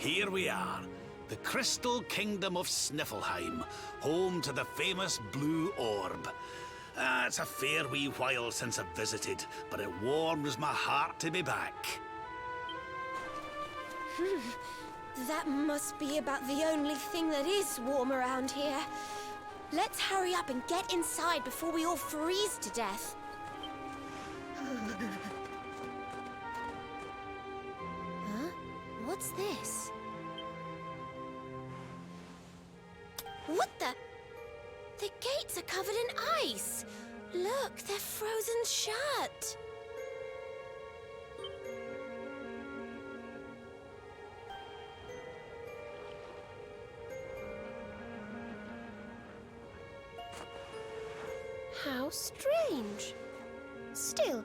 Here we are, the Crystal Kingdom of Sniflheim, home to the famous Blue Orb. It's a fair wee while since I've visited, but it warms my heart to be back. That must be about the only thing that is warm around here. Let's hurry up and get inside before we all freeze to death. Huh? What's this? What the? The gates are covered in ice. Look, they're frozen shut. How strange. Still,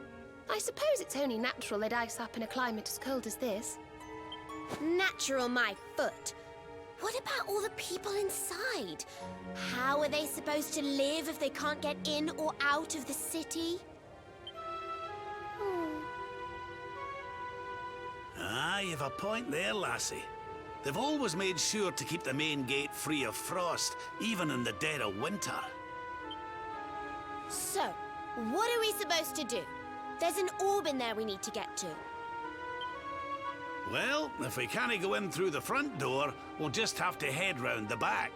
I suppose it's only natural they'd ice up in a climate as cold as this. Natural, my foot. What about all the people inside? How are they supposed to live if they can't get in or out of the city? You've a point there, lassie. They've always made sure to keep the main gate free of frost, even in the dead of winter. So, what are we supposed to do? There's an orb in there we need to get to. Well, if we can't go in through the front door, we'll just have to head round the back.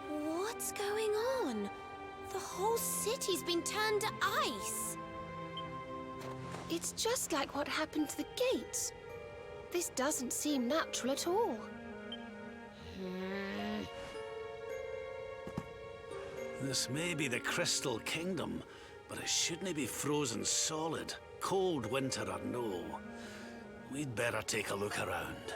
What's going on? The whole city's been turned to ice. It's just like what happened to the gates. This doesn't seem natural at all. This may be the Crystal Kingdom, but it shouldn't be frozen solid, cold winter or no. We'd better take a look around.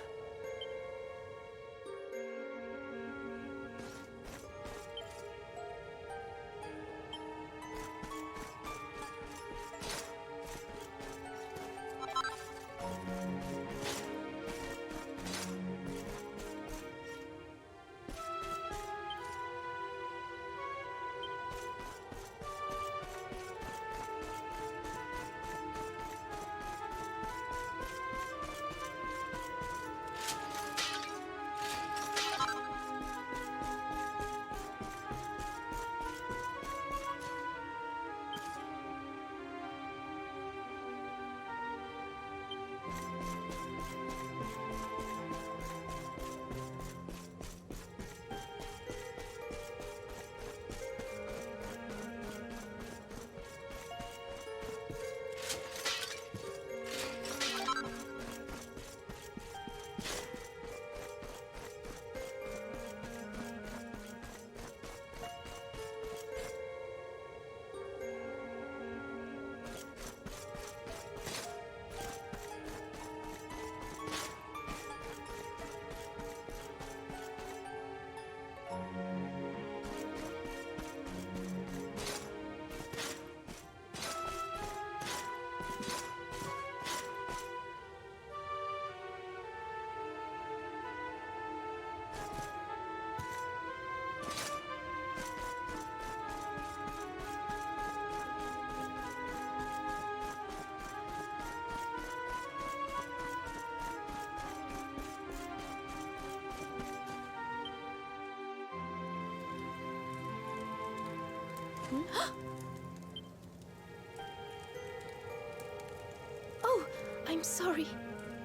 Oh, I'm sorry.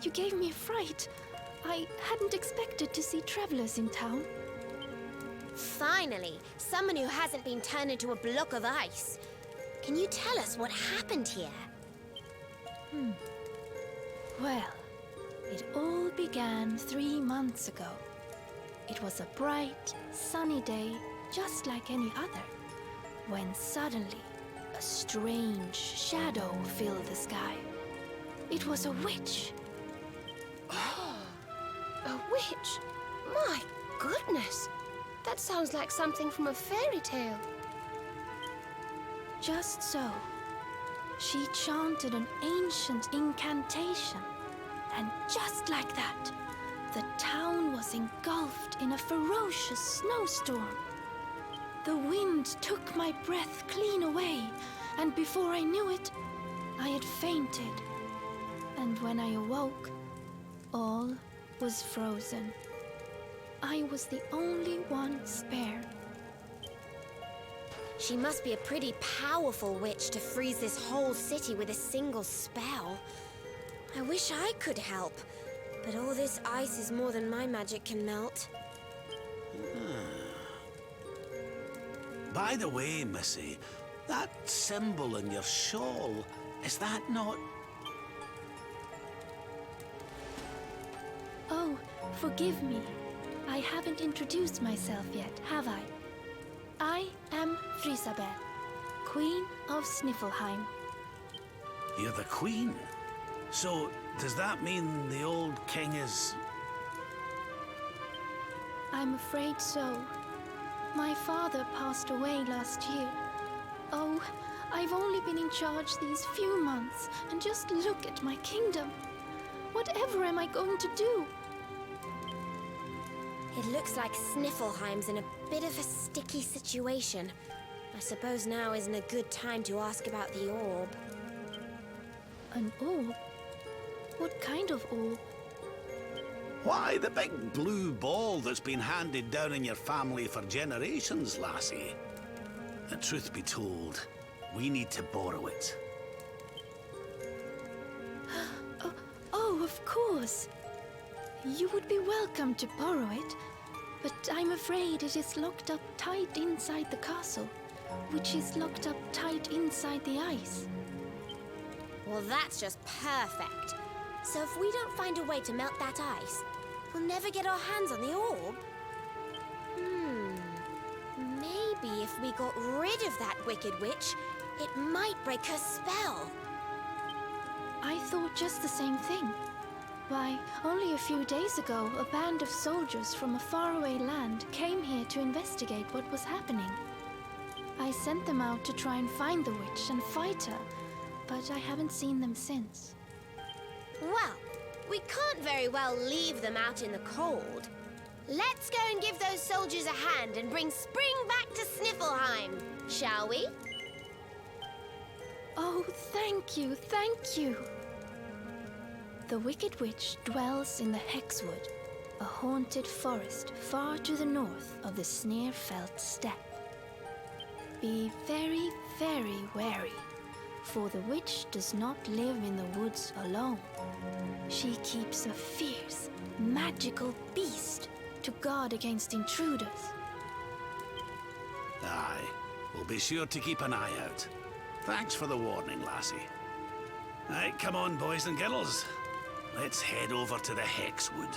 You gave me a fright. I hadn't expected to see travelers in town. Finally, someone who hasn't been turned into a block of ice. Can you tell us what happened here? Well, it all began 3 months ago. It was a bright, sunny day, just like any other, when suddenly a strange shadow filled the sky. It was a witch. A witch? My goodness! That sounds like something from a fairy tale. Just so. She chanted an ancient incantation, and just like that, the town was engulfed in a ferocious snowstorm. The wind took my breath clean away, and before I knew it, I had fainted. And when I awoke, all was frozen. I was the only one spared. She must be a pretty powerful witch to freeze this whole city with a single spell. I wish I could help, but all this ice is more than my magic can melt. By the way, Missy, that symbol in your shawl, is that not... Oh, forgive me. I haven't introduced myself yet, have I? I am Frisabel, Queen of Sniflheim. You're the queen? So, does that mean the old king is... I'm afraid so. My father passed away last year. Oh, I've only been in charge these few months, and just look at my kingdom. Whatever am I going to do? It looks like Sniflheim's in a bit of a sticky situation. I suppose now isn't a good time to ask about the orb. An orb? What kind of orb? Why, the big blue ball that's been handed down in your family for generations, lassie. The truth be told, we need to borrow it. Oh, of course. You would be welcome to borrow it, but I'm afraid it is locked up tight inside the castle, which is locked up tight inside the ice. Well, that's just perfect. So if we don't find a way to melt that ice, we'll never get our hands on the orb. Maybe if we got rid of that wicked witch, it might break her spell. I thought just the same thing. Why, only a few days ago, a band of soldiers from a faraway land came here to investigate what was happening. I sent them out to try and find the witch and fight her, but I haven't seen them since. Well, we can't very well leave them out in the cold. Let's go and give those soldiers a hand and bring spring back to Sniflheim, shall we? Oh, thank you, thank you. The Wicked Witch dwells in the Hexwood, a haunted forest far to the north of the Sniflfelt steppe. Be very, very wary, for the witch does not live in the woods alone. She keeps a fierce, magical beast to guard against intruders. Aye, we'll be sure to keep an eye out. Thanks for the warning, lassie. Right, come on, boys and girls. Let's head over to the Hexwood.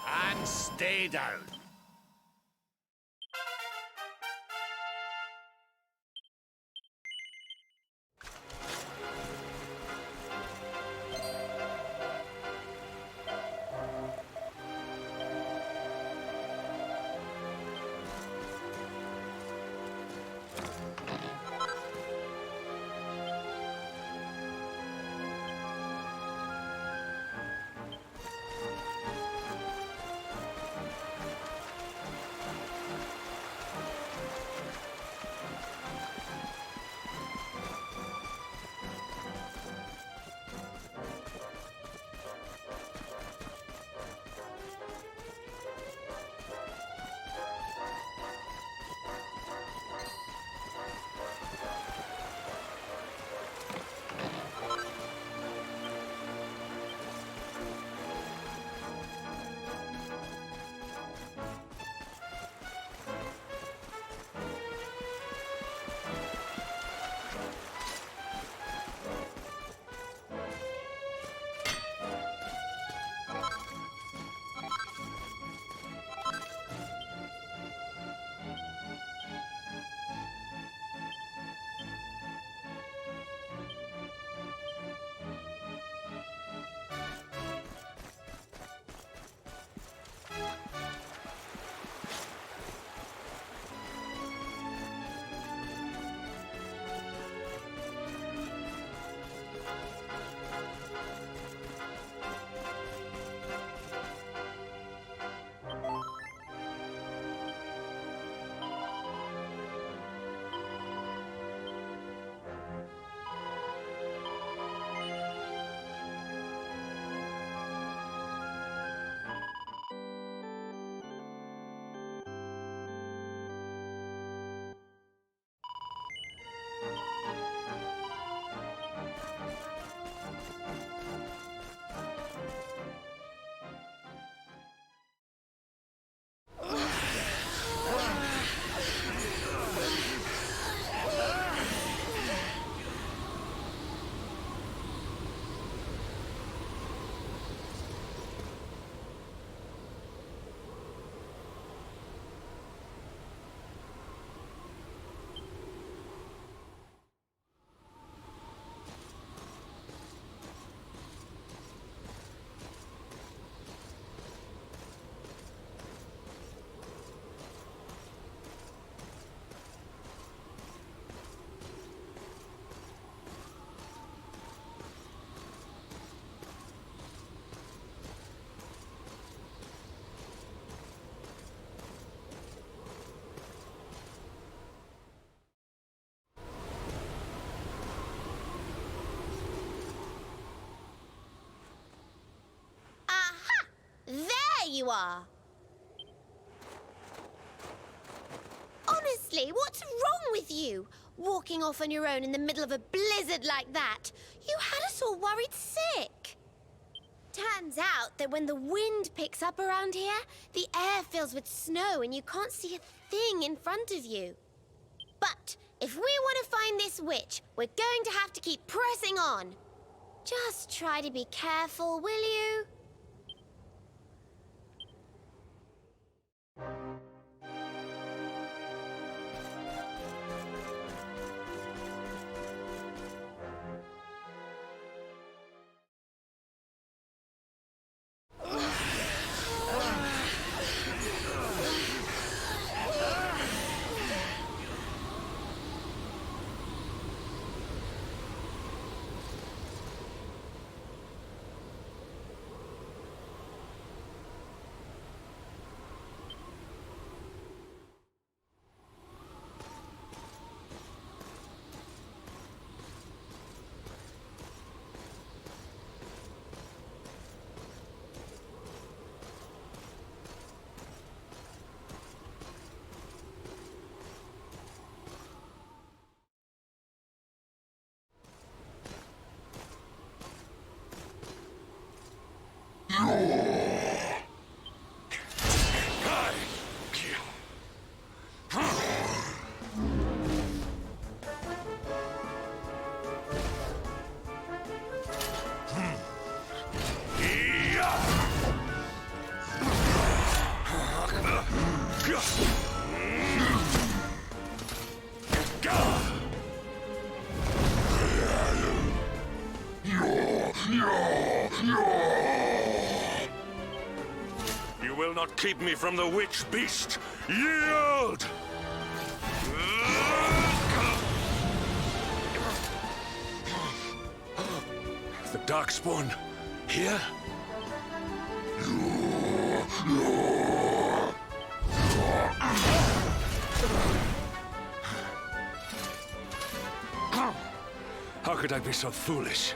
And stay down. There you are! Honestly, what's wrong with you? Walking off on your own in the middle of a blizzard like that. You had us all worried sick. Turns out that when the wind picks up around here, the air fills with snow and you can't see a thing in front of you. But if we want to find this witch, we're going to have to keep pressing on. Just try to be careful, will you? not keep me from the witch beast. Yield! The Darkspawn here? How could I be so foolish?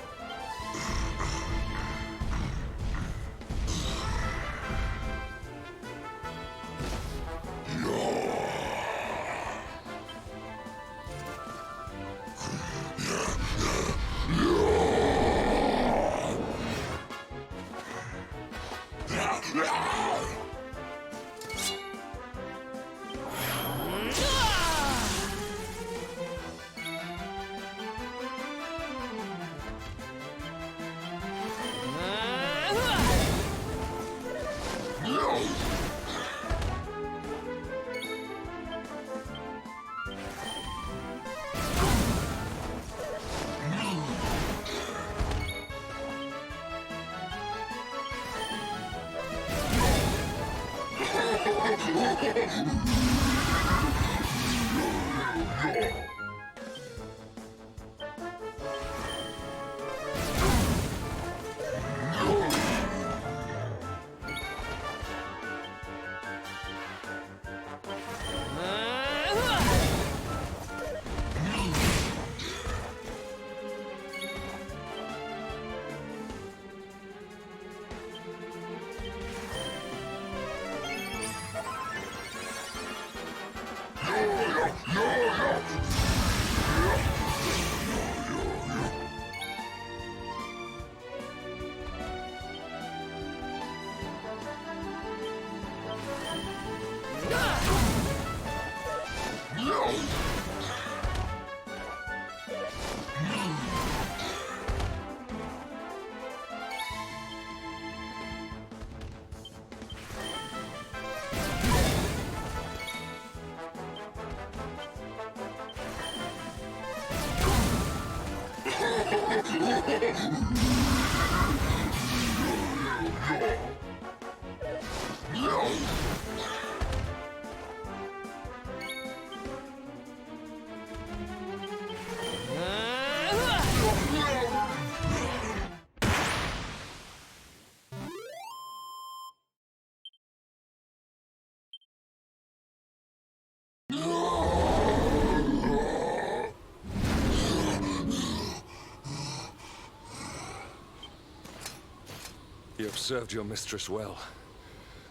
You have served your mistress well,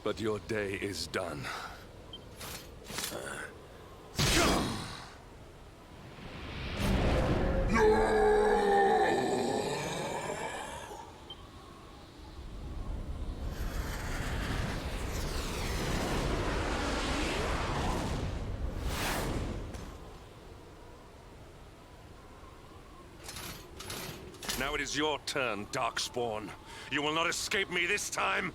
but your day is done. Now it is your turn, Darkspawn. You will not escape me this time!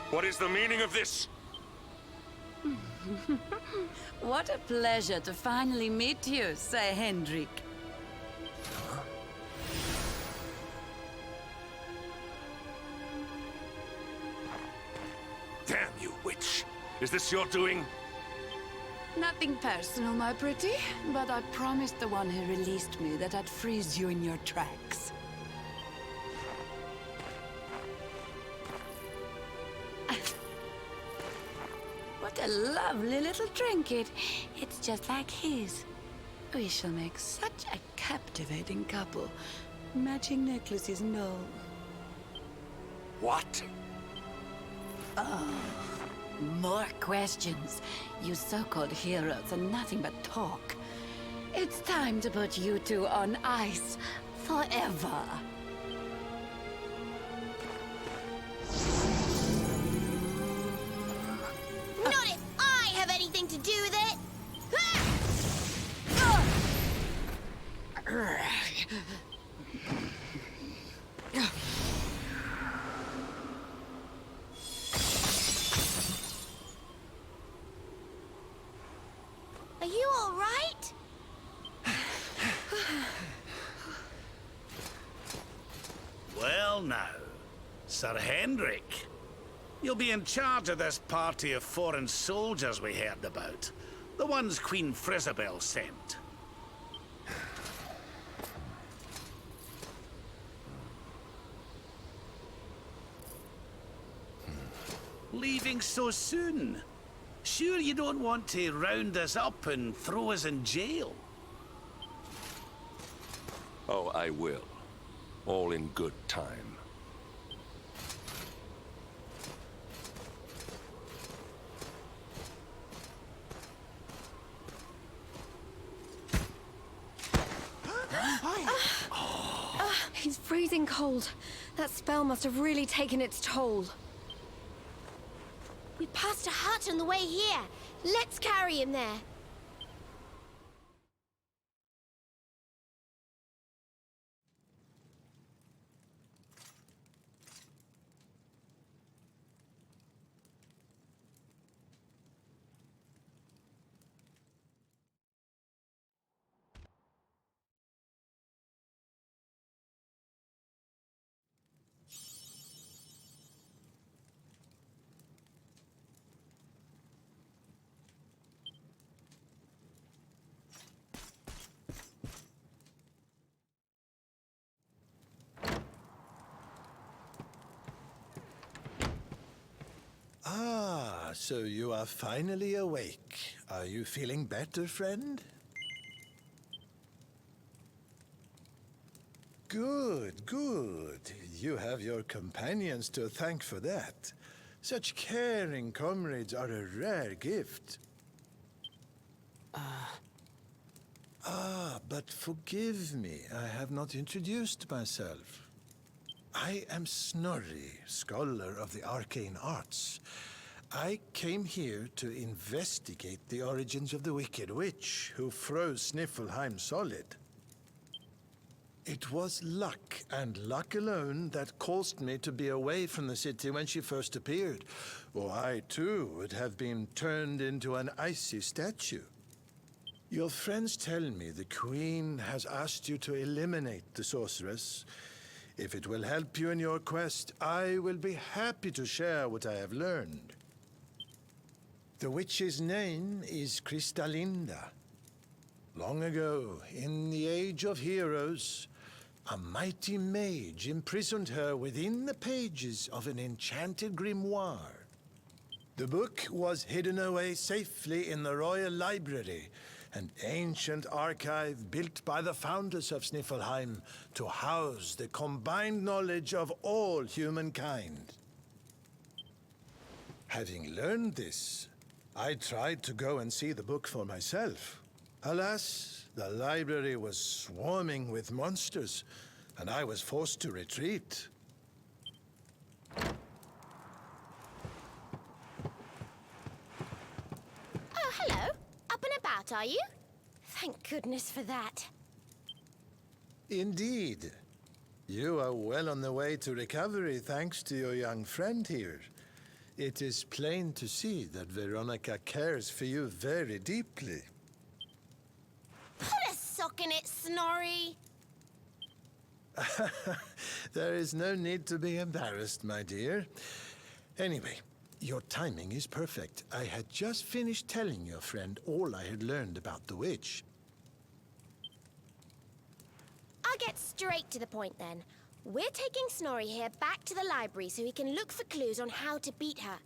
What is the meaning of this? What a pleasure to finally meet you, Sir Hendrik. Damn you, witch! Is this your doing? Nothing personal, my pretty, but I promised the one who released me that I'd freeze you in your tracks. What a lovely little trinket. It's just like his. We shall make such a captivating couple. Matching necklaces and all. What? More questions. You so-called heroes are nothing but talk. It's time to put you two on ice forever. Not if I have anything to do with it! Sir Henrik. You'll be in charge of this party of foreign soldiers we heard about. The ones Queen Frisabel sent. Leaving so soon? Sure you don't want to round us up and throw us in jail? Oh, I will. All in good time. He's freezing cold. That spell must have really taken its toll. We passed a hut on the way here. Let's carry him there. Ah, so you are finally awake. Are you feeling better, friend? Good, good. You have your companions to thank for that. Such caring comrades are a rare gift. But forgive me, I have not introduced myself. I am Snorri, scholar of the arcane arts. I came here to investigate the origins of the Wicked Witch who froze Sniflheim solid. It was luck, and luck alone, that caused me to be away from the city when she first appeared, or I too would have been turned into an icy statue. Your friends tell me the Queen has asked you to eliminate the sorceress. If it will help you in your quest, I will be happy to share what I have learned. The witch's name is Kristalinda. Long ago, in the Age of Heroes, a mighty mage imprisoned her within the pages of an enchanted grimoire. The book was hidden away safely in the Royal Library, an ancient archive built by the founders of Sniflheim to house the combined knowledge of all humankind. Having learned this, I tried to go and see the book for myself. Alas, the library was swarming with monsters, and I was forced to retreat. Oh, hello. Up and about, are you? Thank goodness for that. Indeed. You are well on the way to recovery thanks to your young friend here. It is plain to see that Veronica cares for you very deeply. Put a sock in it, Snorri. There is no need to be embarrassed, my dear. Anyway, your timing is perfect. I had just finished telling your friend all I had learned about the witch. I'll get straight to the point then. We're taking Snorri here back to the library so he can look for clues on how to beat her.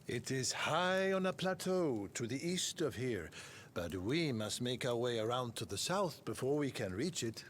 It is high on a plateau to the east of here, but we must make our way around to the south before we can reach it.